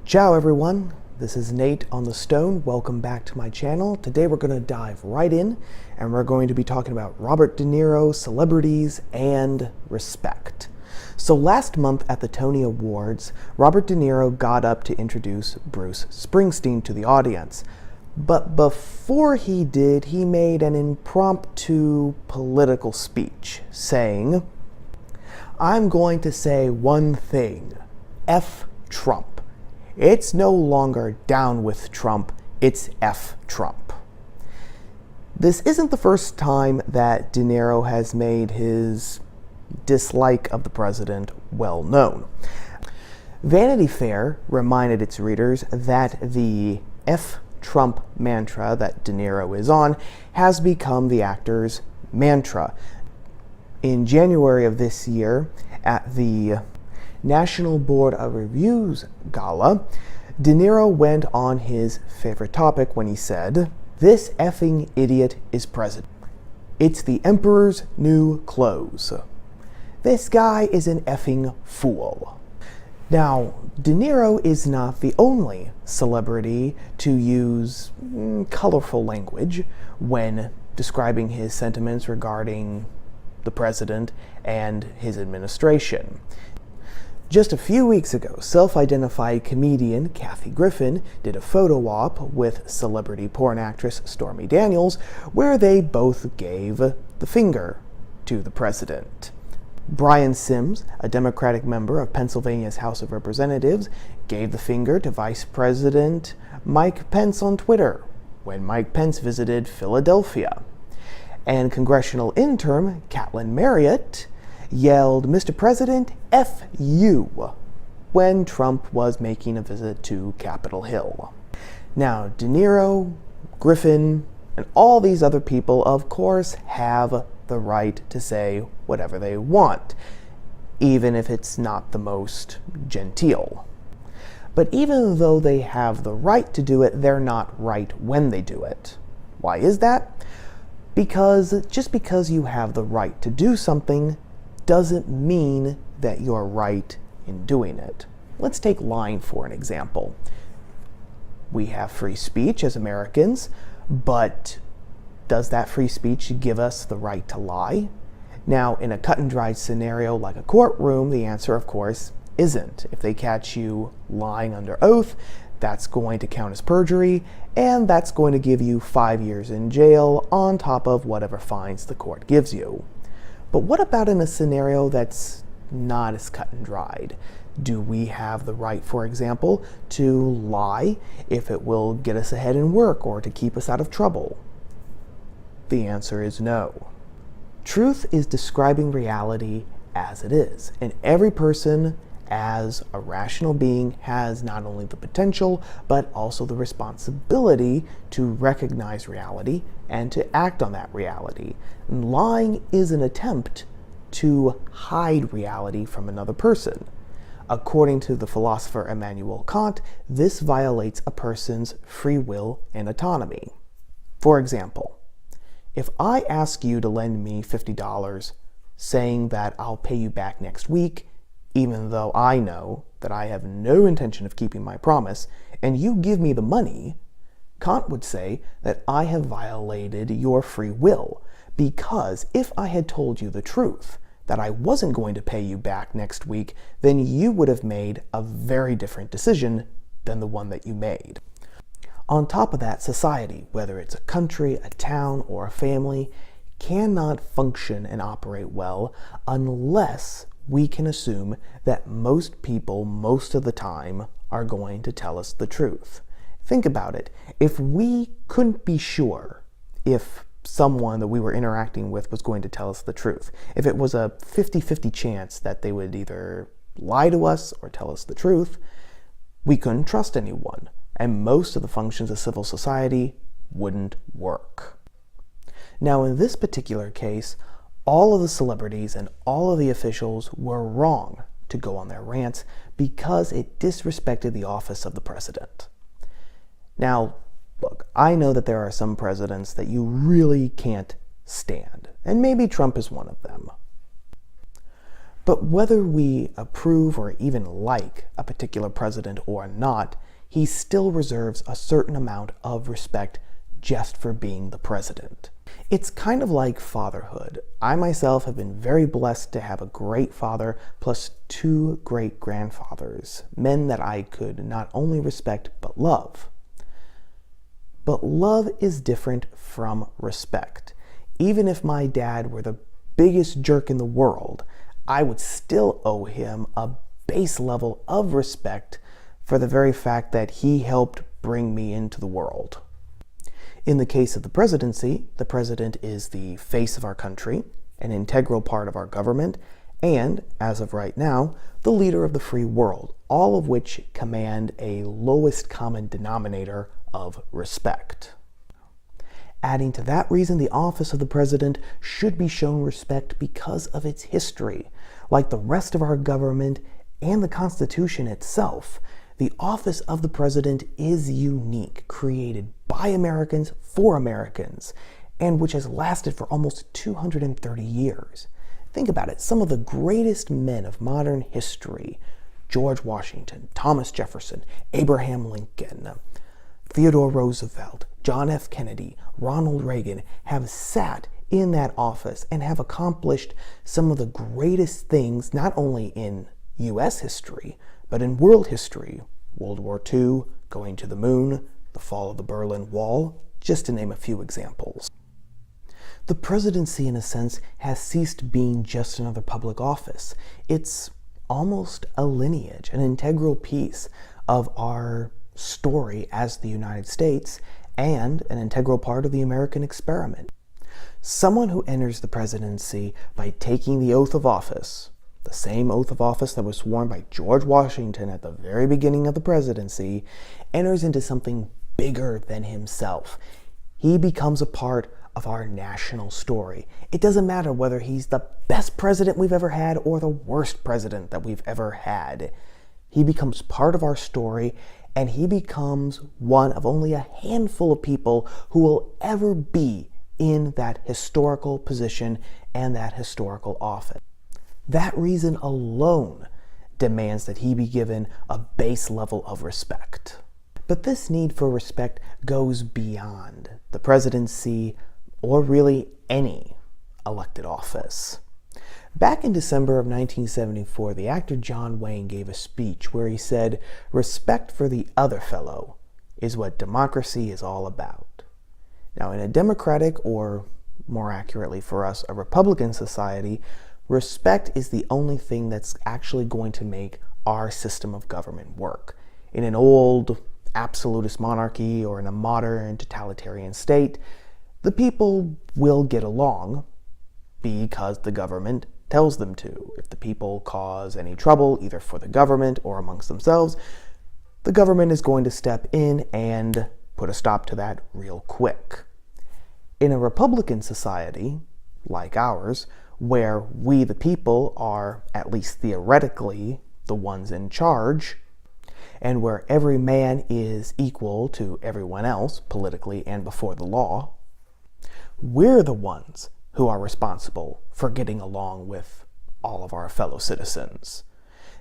Ciao everyone, this is Nate on the Stone. Welcome back to my channel. Today we're going to dive right in and we're going to be talking about Robert De Niro, celebrities, and respect. So last month at the Tony Awards, Robert De Niro got up to introduce Bruce Springsteen to the audience. But before he did, he made an impromptu political speech saying, "I'm going to say one thing, F Trump. It's no longer down with Trump, it's F Trump." This isn't the first time that De Niro has made his dislike of the president well known. Vanity Fair reminded its readers that the F Trump mantra that De Niro is on has become the actor's mantra. In January of this year, at the National Board of Review's gala, De Niro went on his favorite topic when he said, "This effing idiot is president. It's the emperor's new clothes. This guy is an effing fool." Now, De Niro is not the only celebrity to use colorful language when describing his sentiments regarding the president and his administration. Just a few weeks ago, self-identified comedian Kathy Griffin did a photo op with celebrity porn actress Stormy Daniels, where they both gave the finger to the president. Brian Sims, a Democratic member of Pennsylvania's House of Representatives, gave the finger to Vice President Mike Pence on Twitter when Mike Pence visited Philadelphia. And congressional intern Caitlin Marriott yelled, "Mr. President, F you," when Trump was making a visit to Capitol Hill. Now, De Niro, Griffin, and all these other people, of course, have the right to say whatever they want, even if it's not the most genteel. But even though they have the right to do it, they're not right when they do it. Why is that? Because just because you have the right to do something doesn't mean that you're right in doing it. Let's take lying for an example. We have free speech as Americans, but does that free speech give us the right to lie? Now, in a cut and dried scenario like a courtroom, the answer, of course, isn't. If they catch you lying under oath, that's going to count as perjury, and that's going to give you 5 years in jail on top of whatever fines the court gives you. But what about in a scenario that's not as cut and dried? Do we have the right, for example, to lie if it will get us ahead in work or to keep us out of trouble? The answer is no. Truth is describing reality as it is, and every person as a rational being has not only the potential, but also the responsibility to recognize reality and to act on that reality. And lying is an attempt to hide reality from another person. According to the philosopher Immanuel Kant, this violates a person's free will and autonomy. For example, if I ask you to lend me $50, saying that I'll pay you back next week, even though I know that I have no intention of keeping my promise, and you give me the money, Kant would say that I have violated your free will, because if I had told you the truth, that I wasn't going to pay you back next week, then you would have made a very different decision than the one that you made. On top of that, society, whether it's a country, a town, or a family, cannot function and operate well unless we can assume that most people, most of the time, are going to tell us the truth. Think about it. If we couldn't be sure if someone that we were interacting with was going to tell us the truth, if it was a 50-50 chance that they would either lie to us or tell us the truth, we couldn't trust anyone, and most of the functions of civil society wouldn't work. Now, in this particular case, all of the celebrities and all of the officials were wrong to go on their rants because it disrespected the office of the president. Now, look, I know that there are some presidents that you really can't stand, and maybe Trump is one of them. But whether we approve or even like a particular president or not, he still reserves a certain amount of respect just for being the president. It's kind of like fatherhood. I myself have been very blessed to have a great father plus 2 great grandfathers, men that I could not only respect but love. But love is different from respect. Even if my dad were the biggest jerk in the world, I would still owe him a base level of respect for the very fact that he helped bring me into the world. In the case of the presidency, the president is the face of our country, an integral part of our government, and, as of right now, the leader of the free world, all of which command a lowest common denominator of respect. Adding to that reason, the office of the president should be shown respect because of its history. Like the rest of our government and the Constitution itself, the office of the president is unique, created by Americans for Americans, and which has lasted for almost 230 years. Think about it. Some of the greatest men of modern history, George Washington, Thomas Jefferson, Abraham Lincoln, Theodore Roosevelt, John F. Kennedy, Ronald Reagan, have sat in that office and have accomplished some of the greatest things, not only in U.S. history, but in world history. World War II, going to the moon, the fall of the Berlin Wall, just to name a few examples. The presidency, in a sense, has ceased being just another public office. It's almost a lineage, an integral piece of our story as the United States, and an integral part of the American experiment. Someone who enters the presidency by taking the oath of office, the same oath of office that was sworn by George Washington at the very beginning of the presidency, enters into something bigger than himself. He becomes a part of our national story. It doesn't matter whether he's the best president we've ever had or the worst president that we've ever had. He becomes part of our story, and he becomes one of only a handful of people who will ever be in that historical position and that historical office. That reason alone demands that he be given a base level of respect. But this need for respect goes beyond the presidency or really any elected office. Back in December of 1974, the actor John Wayne gave a speech where he said, "Respect for the other fellow is what democracy is all about." Now, in a democratic, or more accurately for us, a Republican society, respect is the only thing that's actually going to make our system of government work. In an old absolutist monarchy or in a modern totalitarian state, the people will get along because the government tells them to. If the people cause any trouble, either for the government or amongst themselves, the government is going to step in and put a stop to that real quick. In a Republican society, like ours, where we the people are, at least theoretically, the ones in charge, and where every man is equal to everyone else, politically and before the law, we're the ones who are responsible for getting along with all of our fellow citizens.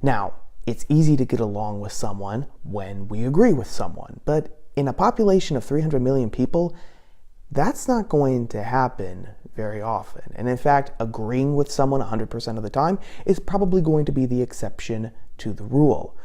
Now, it's easy to get along with someone when we agree with someone, but in a population of 300 million people, that's not going to happen very often. And in fact, agreeing with someone 100% of the time is probably going to be the exception to the rule.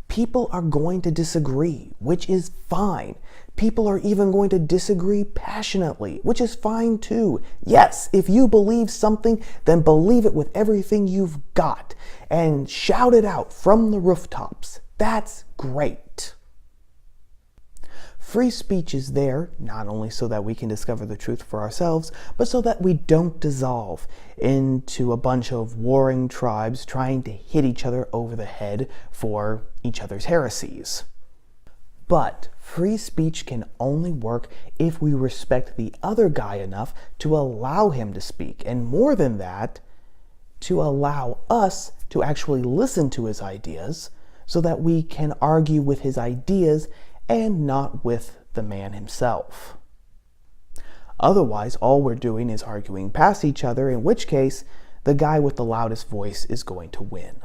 People are going to disagree, which is fine. People are even going to disagree passionately, which is fine too. Yes, if you believe something, then believe it with everything you've got and shout it out from the rooftops. That's great. Free speech is there, not only so that we can discover the truth for ourselves, but so that we don't dissolve into a bunch of warring tribes trying to hit each other over the head for each other's heresies. But free speech can only work if we respect the other guy enough to allow him to speak, and more than that, to allow us to actually listen to his ideas so that we can argue with his ideas and not with the man himself. Otherwise, all we're doing is arguing past each other, in which case, the guy with the loudest voice is going to win.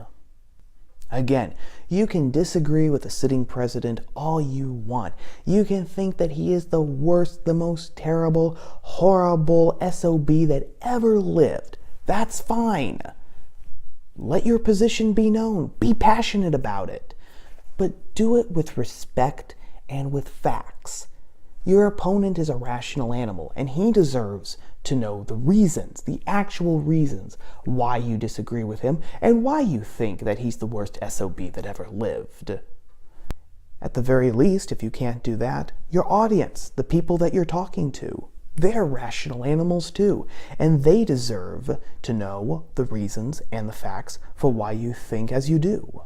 Again, you can disagree with the sitting president all you want. You can think that he is the worst, the most terrible, horrible SOB that ever lived. That's fine. Let your position be known. Be passionate about it. But do it with respect and with facts. Your opponent is a rational animal, and he deserves to know the reasons, the actual reasons why you disagree with him and why you think that he's the worst SOB that ever lived. At the very least, if you can't do that, your audience, the people that you're talking to, they're rational animals too, and they deserve to know the reasons and the facts for why you think as you do.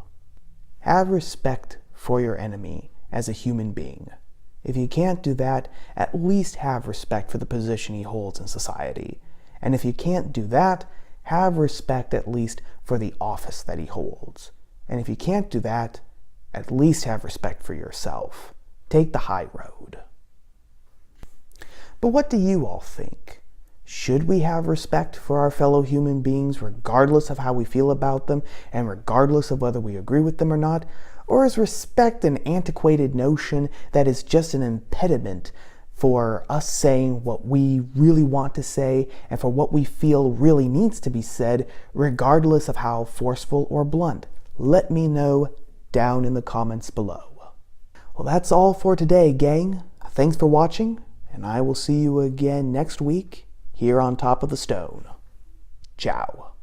Have respect for your enemy as a human being. If you can't do that, at least have respect for the position he holds in society. And if you can't do that, have respect at least for the office that he holds. And if you can't do that, at least have respect for yourself. Take the high road. But what do you all think? Should we have respect for our fellow human beings regardless of how we feel about them and regardless of whether we agree with them or not? Or is respect an antiquated notion that is just an impediment for us saying what we really want to say and for what we feel really needs to be said, regardless of how forceful or blunt? Let me know down in the comments below. Well, that's all for today, gang. Thanks for watching, and I will see you again next week here on Top of the Stone. Ciao.